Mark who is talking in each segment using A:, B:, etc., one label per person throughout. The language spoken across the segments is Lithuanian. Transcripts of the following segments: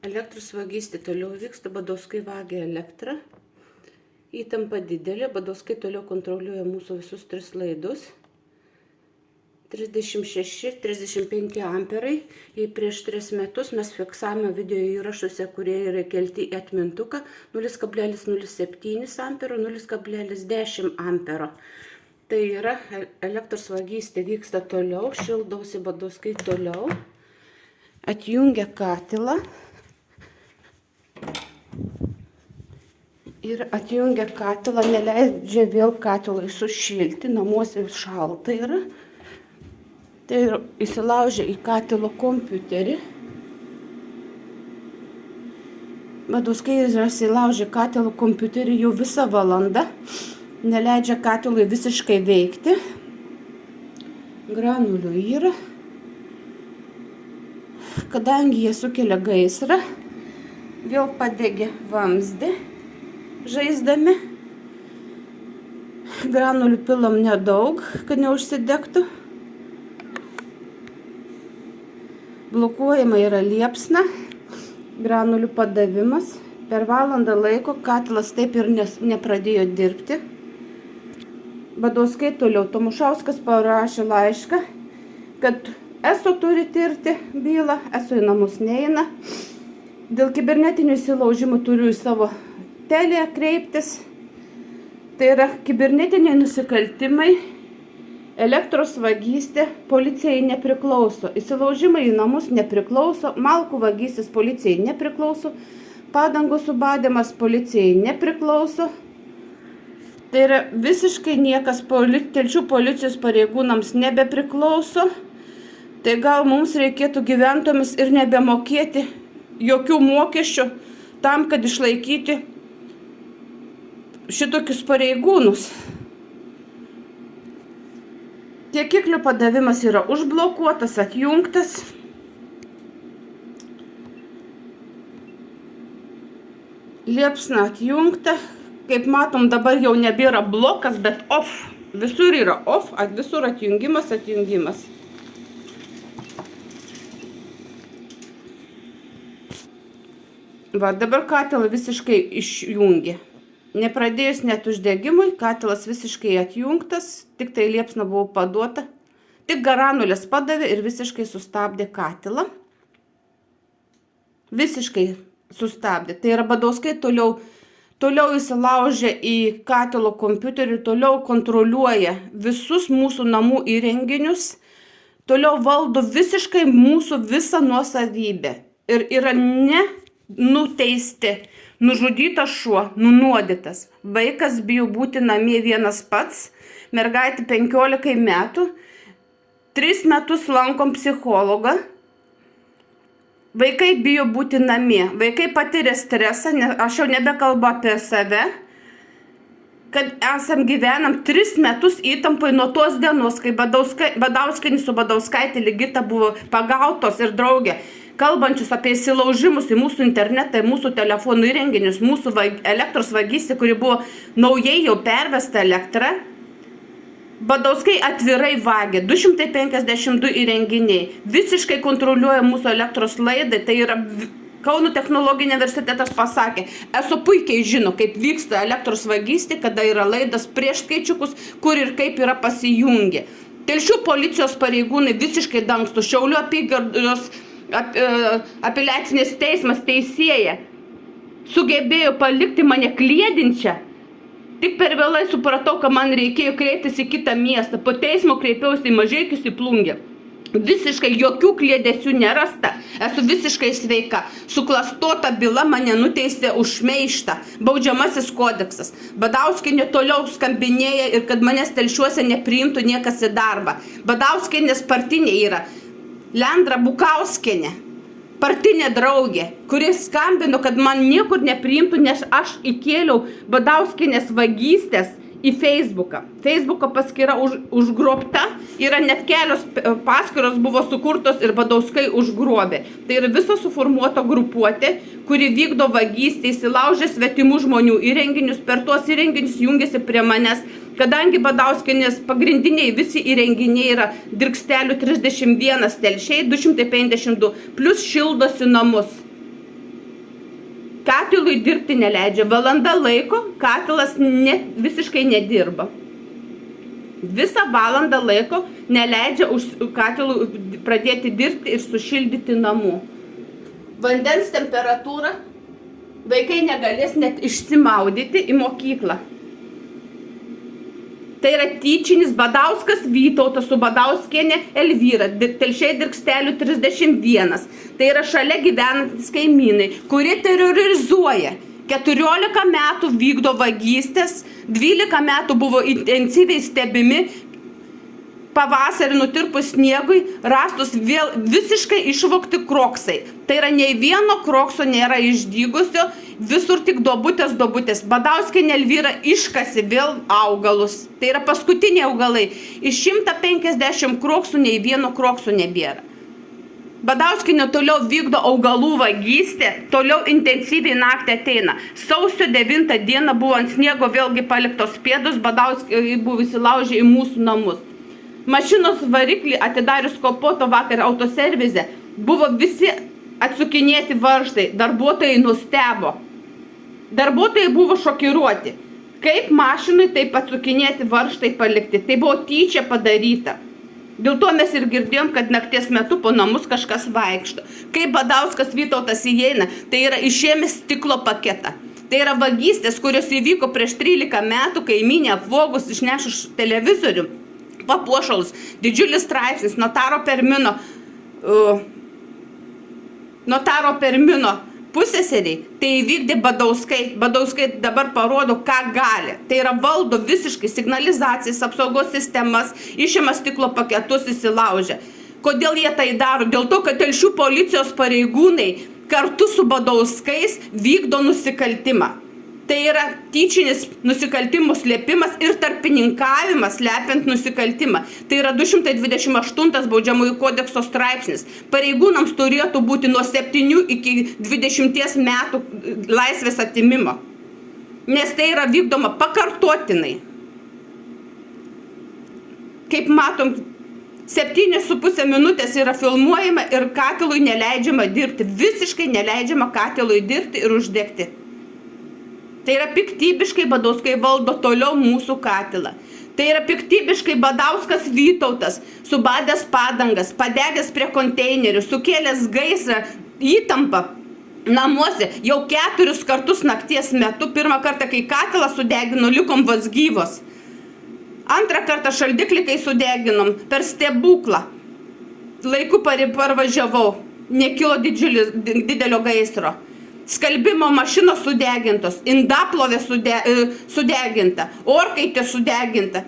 A: Elektros vagystė toliau vyksta, Badauskai vagia elektrą. Įtampa didelė, Badauskai toliau kontroliuoja mūsų visus 3 laidus. 36-35 amperai. Jei prieš 3 metus mes fiksavome video įrašuose, kurie yra kelti į atmintuką, 0,07 ampero, 0,10 ampero. Tai yra elektros vagystė vyksta toliau, šildausi Badauskai toliau. Atjungia katilą. Ir atjungia katilą, neleidžia vėl katilai sušilti, namuose šalta yra. Tai įsilaužia į katilo kompiuterį. Badauskai įsilaužia katilo kompiuterį jau visą valandą, neleidžia katilui visiškai veikti. Granulių yra. Kadangi jie sukelia gaisrą, vėl padegė vamzdį. Žaisdami. Granulių pilam nedaug, kad neužsidegtų. Blokuojama yra liepsna. Granulių padavimas. Per valandą laiko katilas taip ir nepradėjo dirbti. Badauskai toliau. Tomušauskas parašė laišką, kad ESO turi tirti bylą. ESO į namus neina. Dėl kibernetinių įsilaužimų turiu į savo telę kreiptis. Tai yra kibernetiniai nusikaltimai, elektros vagystė policijai nepriklauso, įsilaužimai į namus nepriklauso, malkų vagystės policijai nepriklauso, padangų subadymas policijai nepriklauso. Tai yra visiškai niekas Telšių policijos pareigūnams nebepriklauso. Tai gal mums reikėtų gyventojams ir nebemokėti jokių mokesčių tam, kad išlaikyti šitokius pareigūnus. Tiekiklių padavimas yra užblokuotas, atjungtas. Liepsna atjungta. Kaip matom, dabar jau nebėra blokas, bet off. Visur yra off, visur atjungimas. Va, dabar katilą visiškai išjungia. Nepradėjus net uždegimui, katilas visiškai atjungtas, tik tai liepsna buvo paduota. Tik granulės padavė ir visiškai sustabdė katilą. Visiškai sustabdė. Tai yra Badauskai toliau įsilaužė į katilo kompiuterį, toliau kontroliuoja visus mūsų namų įrenginius, toliau valdo visiškai mūsų visą nuosavybę. Ir yra nuteisti. Nužudytas šuo, nunuodytas. Vaikas bijo būti namie vienas pats. Mergaitė 15 metų. 3 metus lankom psichologą. Vaikai bijo būti namie. Vaikai patiria stresą, aš jau nebekalbu apie save. Kad gyvenam 3 metus įtampai nuo tos dienos, kai Badauskienė su Badauskaitė Ligita buvo pagautos ir draugė. Kalbančius apie įsilaužimus į mūsų internetą, į mūsų telefonų įrenginius, mūsų elektros vagystė, kuri buvo naujai jau pervesta elektra. Badauskai atvirai vagia, 252 įrenginiai, visiškai kontroliuoja mūsų elektros laidą, tai yra Kauno technologinio universitetas pasakė, ESO puikiai žino, kaip vyksta elektros vagystė, kada yra laidas prieš skaičiukus, kur ir kaip yra pasijungę. Telšių policijos pareigūnai visiškai dangstų, Šiaulių apygardos apeliacinės teismas teisėja sugebėjo palikti mane kliedinčią. Tik per vėlai supratau, kad man reikėjo kreiptis į kitą miestą. Po teismo kreipiausi į Mažeikius, į Plungę. Visiškai jokių kliedesių nerasta. Esu visiškai sveika. Suklastota byla mane nuteisė už šmeižtą. Baudžiamasis kodeksas. Badauskienė toliau skambinėja ir kad manęs Telšiuose nepriimtų niekas į darbą. Badauskienės partinė yra Lendra Bukauskienė, partinė draugė, kuris skambino, kad man niekur nepriimtų, nes aš įkėliau Badauskienės vagystės į Facebooką. Facebooko paskyra užgrobta, yra net kelios paskyros buvo sukurtos ir Badauskai užgrobė. Tai yra viso suformuoto grupuotė, kuri vykdo vagystę, įsilaužė svetimų žmonių įrenginius, per tuos įrenginius jungiasi prie manęs. Kadangi Badauskienės pagrindiniai visi įrenginiai yra Dirkstelių 31 Telšiai, 252, plus šildosi namus. Katilui dirbti neleidžia. Valanda laiko katilas visiškai nedirba. Visą valandą laiko neleidžia katilui pradėti dirbti ir sušildyti namų. Vandens temperatūra, vaikai negalės net išsimaudyti į mokyklą. Tai yra tyčinis Badauskas Vytautas su Badauskienė Elvyra, Telšiai Dirkstelių 31. Tai yra šalia gyvenantys kaimynai, kurie terrorizuoja. 14 metų vykdo vagystės, 12 metų buvo intensyviai stebimi, pavasarį nutirpus sniegui rastus vėl visiškai išvogti kroksai. Tai yra nei vieno krokso nėra išdygusio, visur tik duobutės. Badauskienė Elvyra iškasi vėl augalus. Tai yra paskutiniai augalai. Iš 150 kroksų nei vieno krokso nebėra. Badauskienė toliau vykdo augalų vagystę, toliau intensyviai naktį ateina. Sausio 9 dieną buvo ant sniego vėlgi paliktos pėdos, Badauskienė buvo įsilaužę į mūsų namus. Mašinos variklį atidarius Kopoto vakar autoservize buvo visi atsukinėti varžtai, darbuotojai nustebo. Darbuotojai buvo šokiruoti. Kaip mašinai taip atsukinėti varžtai palikti, tai buvo tyčia padaryta. Dėl to mes ir girdėjom, kad nakties metu po namus kažkas vaikšto. Kai Badauskas Vytautas įeina, tai yra išėmęs stiklo paketą. Tai yra vagystės, kurios įvyko prieš 13 metų, kaimynė apvogus išnešus televizorių, papuošalus, didžiulis straipsnis, notaro Permino puseseriai, tai įvykdė Badauskai. Badauskai dabar parodo, ką gali. Tai yra valdo visiškai signalizacijas, apsaugos sistemas, išima stiklo paketus, įsilaužia. Kodėl jie tai daro? Dėl to, kad Telšių policijos pareigūnai kartu su Badauskais vykdo nusikaltimą. Tai yra tyčinis nusikaltimų slėpimas ir tarpininkavimas slepiant nusikaltimą. Tai yra 228 baudžiamųjų kodekso straipsnis. Pareigūnams turėtų būti nuo 7 iki 20 metų laisvės atimimo. Nes tai yra vykdoma pakartotinai. Kaip matom, 7,5 minutės yra filmuojama ir katilui neleidžiama dirbti. Visiškai neleidžiama katilui dirbti ir uždegti. Tai yra piktybiškai Badauskai valdo toliau mūsų katilą. Tai yra piktybiškai Badauskas Vytautas, subadęs padangas, padegęs prie konteinerių, sukėlęs gaisrą, įtampą namuose jau 4 kartus nakties metu. Pirmą kartą, kai katilą sudegino, likom vos gyvos. Antrą kartą šaldiklį, kai sudeginom, per stebuklą. Laiku parvažiavau, nekilo didelio gaisro. Skalbimo mašinos sudegintos, indaplovė sudeginta, orkaitė sudeginta.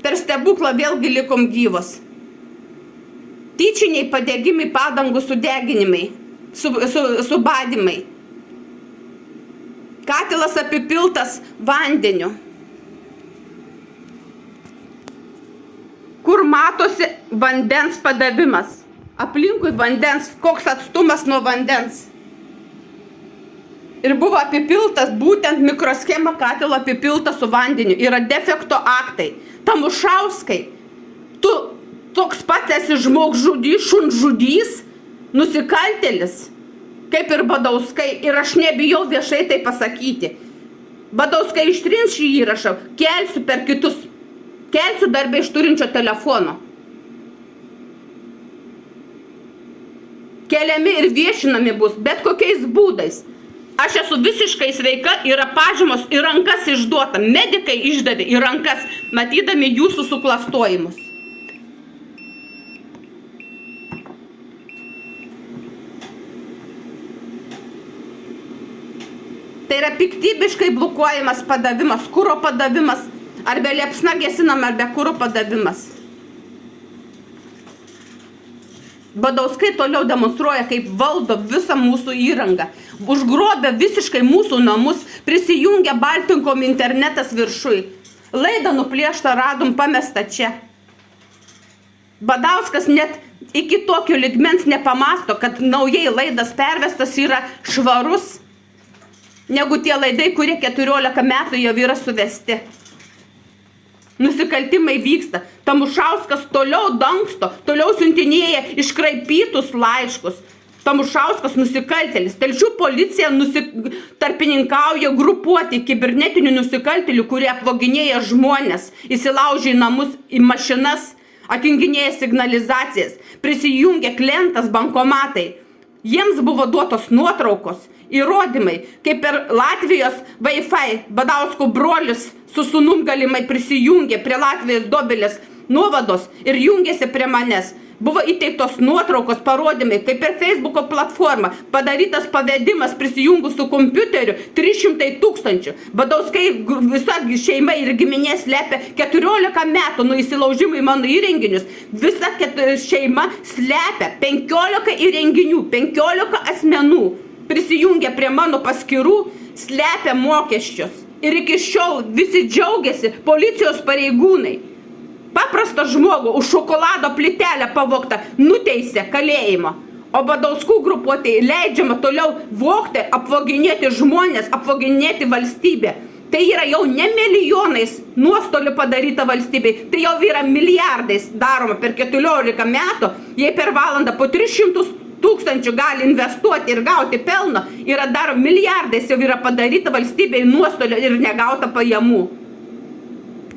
A: Per stebuklą vėlgi likom gyvos. Tyčiniai padegimai, padangų sudeginimai, subadimai. Katilas apipiltas vandeniu. Kur matosi vandens padavimas. Aplinkui vandens, koks atstumas nuo vandens. Ir buvo apipiltas, būtent mikroschema katilo apipilta su vandeniu. Yra defekto aktai. Tamušauskai, tu toks pats esi žmogžudys, šunžudys, nusikaltėlis, kaip ir Badauskai. Ir aš nebijau viešai tai pasakyti. Badauskai ištrins šį įrašą, kelsiu per kitus. Kelsiu darbę iš turinčio telefono. Keliami ir viešinami bus, bet kokiais būdais. Aš esu visiškai sveika, yra pažymos į rankas išduota. Medikai išdavė į rankas, matydami jūsų suklastojimus. Tai yra piktybiškai blokuojamas padavimas, kuro padavimas, ar be liepsna gesinama, ar be kuro padavimas. Badauskai toliau demonstruoja, kaip valdo visą mūsų įrangą. Užgrobė visiškai mūsų namus, prisijungia Baltinkom internetas viršui. Laidą nuplėštą radom pamestą čia. Badauskas net iki tokio lygmens nepamasto, kad naujai laidas pervestas yra švarus, negu tie laidai, kurie 14 metų jau yra suvesti. Nusikaltimai vyksta. Tamušauskas toliau dangsto, toliau siuntinėja iškraipytus laiškus. Tamušauskas nusikaltėlis. Telšių policija tarpininkauja grupuoti kibernetinių nusikaltėlių, kurie apvoginėja žmonės, įsilaužia į namus, į mašinas, atjunginėja signalizacijas, prisijungia klientas bankomatai. Jiems buvo duotos nuotraukos, įrodymai, kaip per Latvijos Wi-Fi Badausko brolis su sūnum galimai prisijungė prie Latvijos Dobilės nuovados ir jungėsi prie manęs. Buvo įteiktos nuotraukos, parodymai, kaip per Facebooko platformą padarytas pavedimas prisijungus su kompiuteriu 300 000. Badauskai visa šeima ir giminė slepia 14 metų nuo įsilaužimų į mano įrenginius. Visa šeima slepia 15 įrenginių, 15 asmenų prisijungia prie mano paskyrų, slepia mokesčius. Ir iki šiol visi džiaugiasi policijos pareigūnai. Paprastą žmogų už šokolado plytelę pavogtą nuteisė kalėjimo, o Badauskų grupuotėje leidžiama toliau vogti, apvoginėti žmonės, apvoginėti valstybę. Tai yra jau ne milijonais nuostolių padaryta valstybei, tai jau yra milijardais daroma per 14 metų, jei per valandą po 300 000 gali investuoti ir gauti pelno, yra dar milijardais jau yra padaryta valstybei nuostolių ir negauta pajamų.